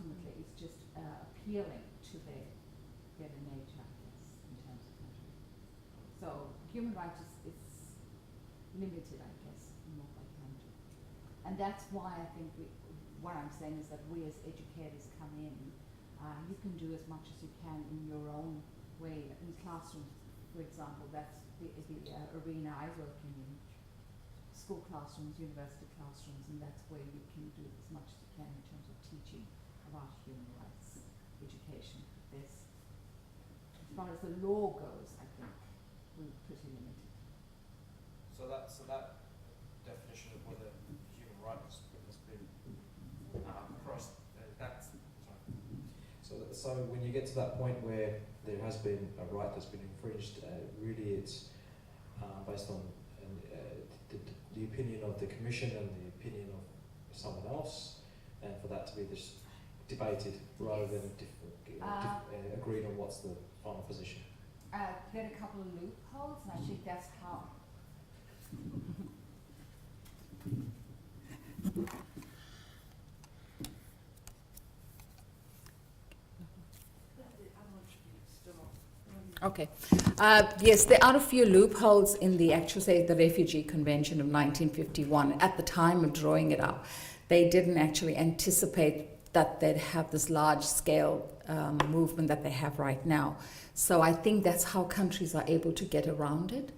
ultimately is just appealing to their better nature, I guess, in terms of country. So human rights is limited, I guess, in what they can do. And that's why I think what I'm saying is that we as educators come in, you can do as much as you can in your own way. In classrooms, for example, that's the arena I work in school classrooms, university classrooms, and that's where you can do as much as you can in terms of teaching about human rights education. There's, as far as the law goes, I think we're pretty limited. So that definition of whether human rights has been across that's sorry. So when you get to that point where there has been a right that's been infringed, really it's based on the opinion of the Commission and the opinion of someone else, and for that to be just debated rather than agreed on what's the final position. There are a couple of loopholes, and I think that's how. Okay. Yes, there are a few loopholes in the actual, say, the Refugee Convention of 1951. At the time of drawing it up, they didn't actually anticipate that they'd have this large-scale movement that they have right now. So I think that's how countries are able to get around it,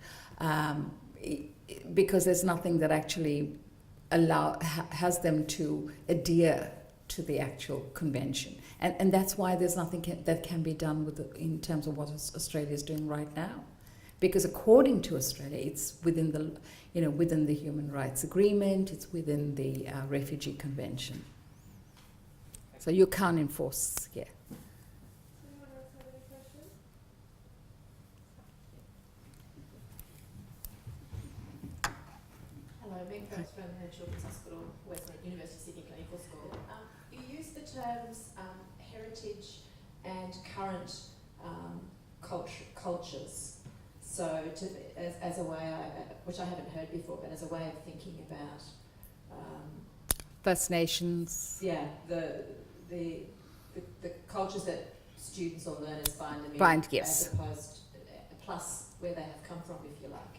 because there's nothing that actually has them to adhere to the actual convention. And that's why there's nothing that can be done in terms of what Australia is doing right now. Because according to Australia, it's within the Human Rights Agreement, it's within the Refugee Convention. So you can't enforce, yeah. Anyone else have any questions? Hello, Meg Brooks from the Children's Hospital, Westmead University Sydney Clinical School. You use the terms heritage and current cultures. So, as a way, which I haven't heard before, but as a way of thinking about First Nations. Yeah, the cultures that students or learners find Yes. as opposed plus where they have come from, if you like.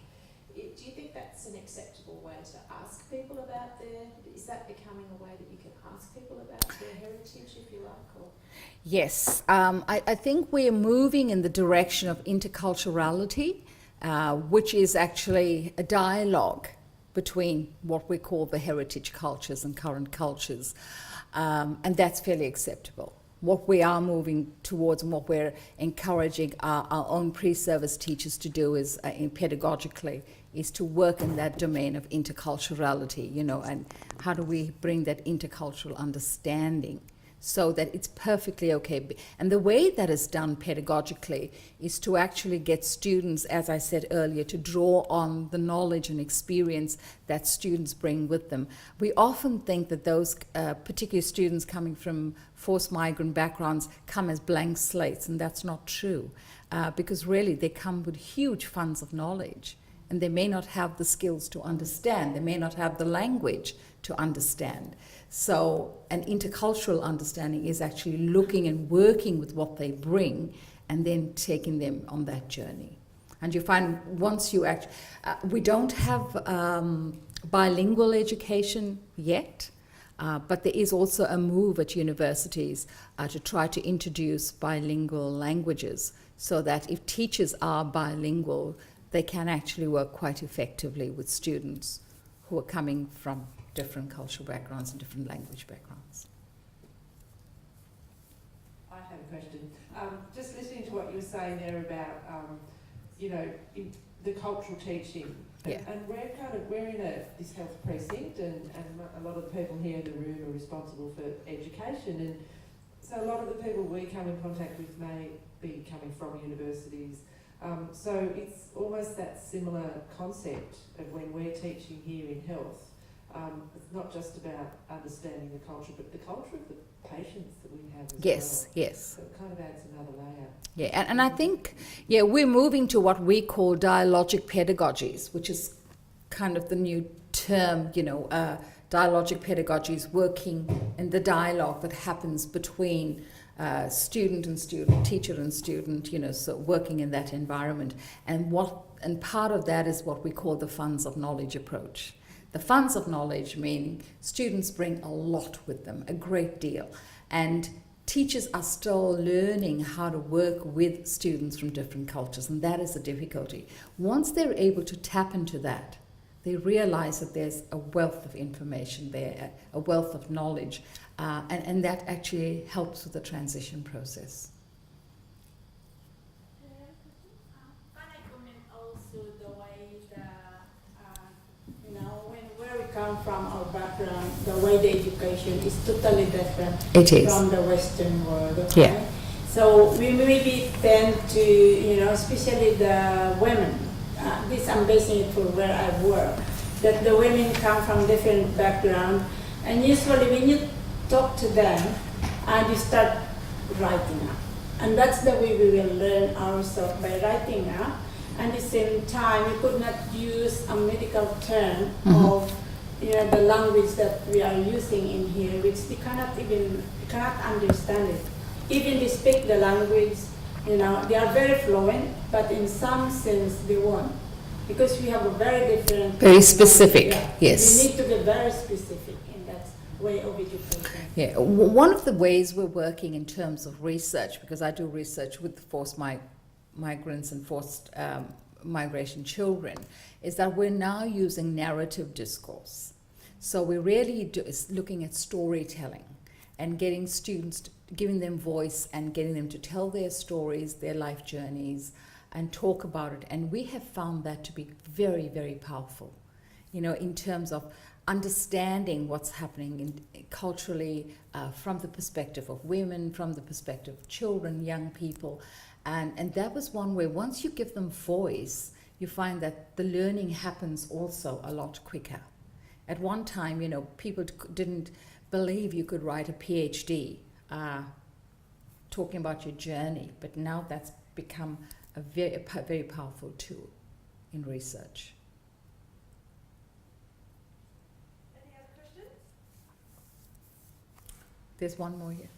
Do you think that's an acceptable way to ask people about is that becoming a way that you can ask people about their heritage, if you like? Or? Yes, I think we're moving in the direction of interculturality, which is actually a dialogue between what we call the heritage cultures and current cultures, and that's fairly acceptable. What we are moving towards and what we're encouraging our own pre-service teachers to do is, pedagogically, is to work in that domain of interculturality, and how do we bring that intercultural understanding so that it's perfectly okay. And the way that is done pedagogically is to actually get students, as I said earlier, to draw on the knowledge and experience that students bring with them. We often think that those particular students coming from forced migrant backgrounds come as blank slates, and that's not true, because really they come with huge funds of knowledge, and they may not have the skills to understand, they may not have the language to understand. So an intercultural understanding is actually looking and working with what they bring and then taking them on that journey. And you find once you we don't have bilingual education yet, but there is also a move at universities to try to introduce bilingual languages so that if teachers are bilingual, they can actually work quite effectively with students who are coming from different cultural backgrounds and different language backgrounds. I have a question. Just listening to what you were saying there about, the cultural teaching. Yeah. And we're in this health precinct, and a lot of the people here in the room are responsible for education, and so a lot of the people we come in contact with may be coming from universities. So it's almost that similar concept of when we're teaching here in health. It's not just about understanding the culture, but the culture of the patients that we have as well. Yes. So it kind of adds another layer. Yeah, and I think, we're moving to what we call dialogic pedagogies, which is kind of the new term, Dialogic pedagogy is working in the dialogue that happens between student and student, teacher and student, so working in that environment. And part of that is what we call the funds of knowledge approach. The funds of knowledge mean students bring a lot with them, a great deal. And teachers are still learning how to work with students from different cultures, and that is the difficulty. Once they're able to tap into that, they realize that there's a wealth of information there, a wealth of knowledge, and that actually helps with the transition process. Can I comment also the way where we come from, our background, the way the education is totally different from the Western world. Okay? Yeah. So we maybe tend to, especially the women, this I'm basing it for where I work, that the women come from different background, and usually when you talk to them, and you start writing up. And that's the way we will learn ourselves, by writing up. And at the same time, you could not use a medical term of the language that we are using in here, which they cannot understand it. Even they speak the language, they are very fluent, but in some sense they won't. Because we have a very different... Very specific, yes. We need to be very specific in that way of education. Yeah, one of the ways we're working in terms of research, because I do research with forced migrants and forced migration children, is that we're now using narrative discourse. So we're really looking at storytelling and getting students, giving them voice and getting them to tell their stories, their life journeys, and talk about it. And we have found that to be very, very powerful, in terms of understanding what's happening culturally from the perspective of women, from the perspective of children, young people. And that was one way, once you give them voice, you find that the learning happens also a lot quicker. At one time, people didn't believe you could write a PhD talking about your journey, but now that's become a very powerful tool in research. Any other questions? There's one more here.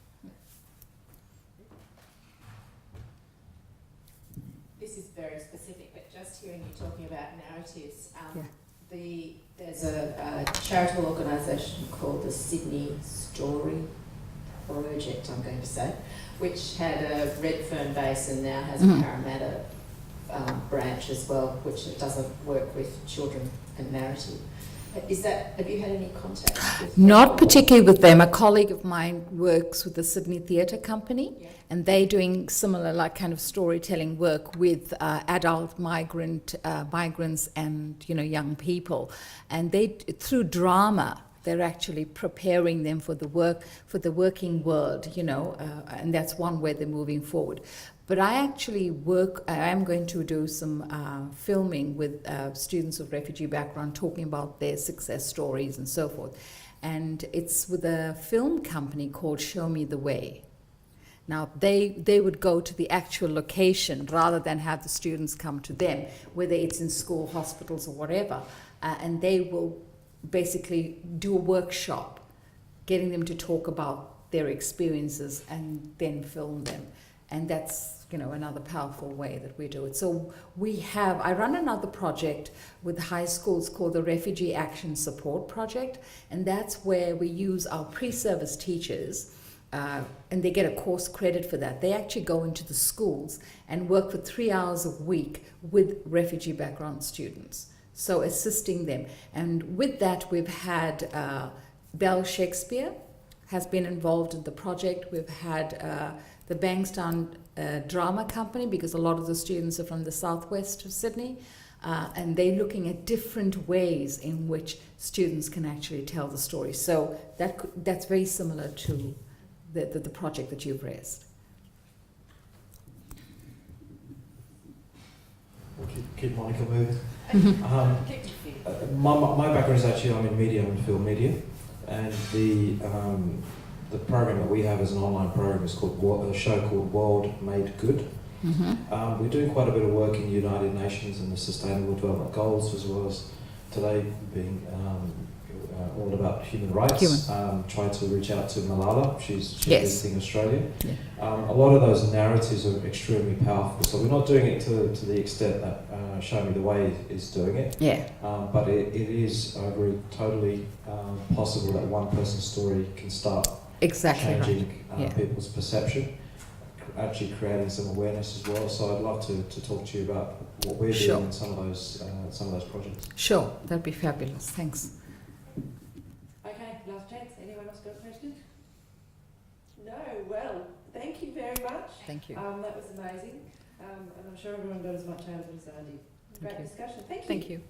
This is very specific, but just hearing you talking about narratives, Yeah. there's a charitable organisation called the Sydney Story Project, I'm going to say, which had a Redfern base and now has a Parramatta branch as well, which doesn't work with children and narrative. Have you had any contact with them? Not particularly with them. A colleague of mine works with the Sydney Theatre Company, and they're doing similar kind of storytelling work with adult migrants and young people. And they, through drama, they're actually preparing them for the working world, and that's one way they're moving forward. But I am going to do some filming with students of refugee background, talking about their success stories and so forth. And it's with a film company called Show Me the Way. Now, they would go to the actual location rather than have the students come to them, whether it's in school, hospitals, or whatever, and they will basically do a workshop, getting them to talk about their experiences and then film them. And that's, another powerful way that we do it. So I run another project with high schools called the Refugee Action Support Project, and that's where we use our pre-service teachers, and they get a course credit for that. They actually go into the schools and work for 3 hours a week with refugee background students, so assisting them. And with that, we've had Bell Shakespeare has been involved in the project. We've had the Bankstown Drama Company, because a lot of the students are from the southwest of Sydney, and they're looking at different ways in which students can actually tell the story. So that's very similar to the project that you've raised. We'll keep Monica moving. My background is actually, I'm in media and film media, and the program that we have as an online program is called a show called World Made Good. We're doing quite a bit of work in the United Nations and the Sustainable Development Goals, as well as today being all about human rights. Tried to reach out to Malala. She's Yes. visiting Australia. Yeah. A lot of those narratives are extremely powerful. So we're not doing it to the extent that Show Me the Way is doing it. Yeah. But it is, I agree, totally possible that one person's story can start Exactly right. changing Yeah. people's perception, actually creating some awareness as well. So I'd love to talk to you about what we're Sure. doing in some of those projects. Sure, that'd be fabulous. Thanks. Okay, last chance. Anyone else got a question? No. Well, thank you very much. Thank you. That was amazing, and I'm sure everyone got as much out of it as I did. Great you. discussion. Thank you. Thank you.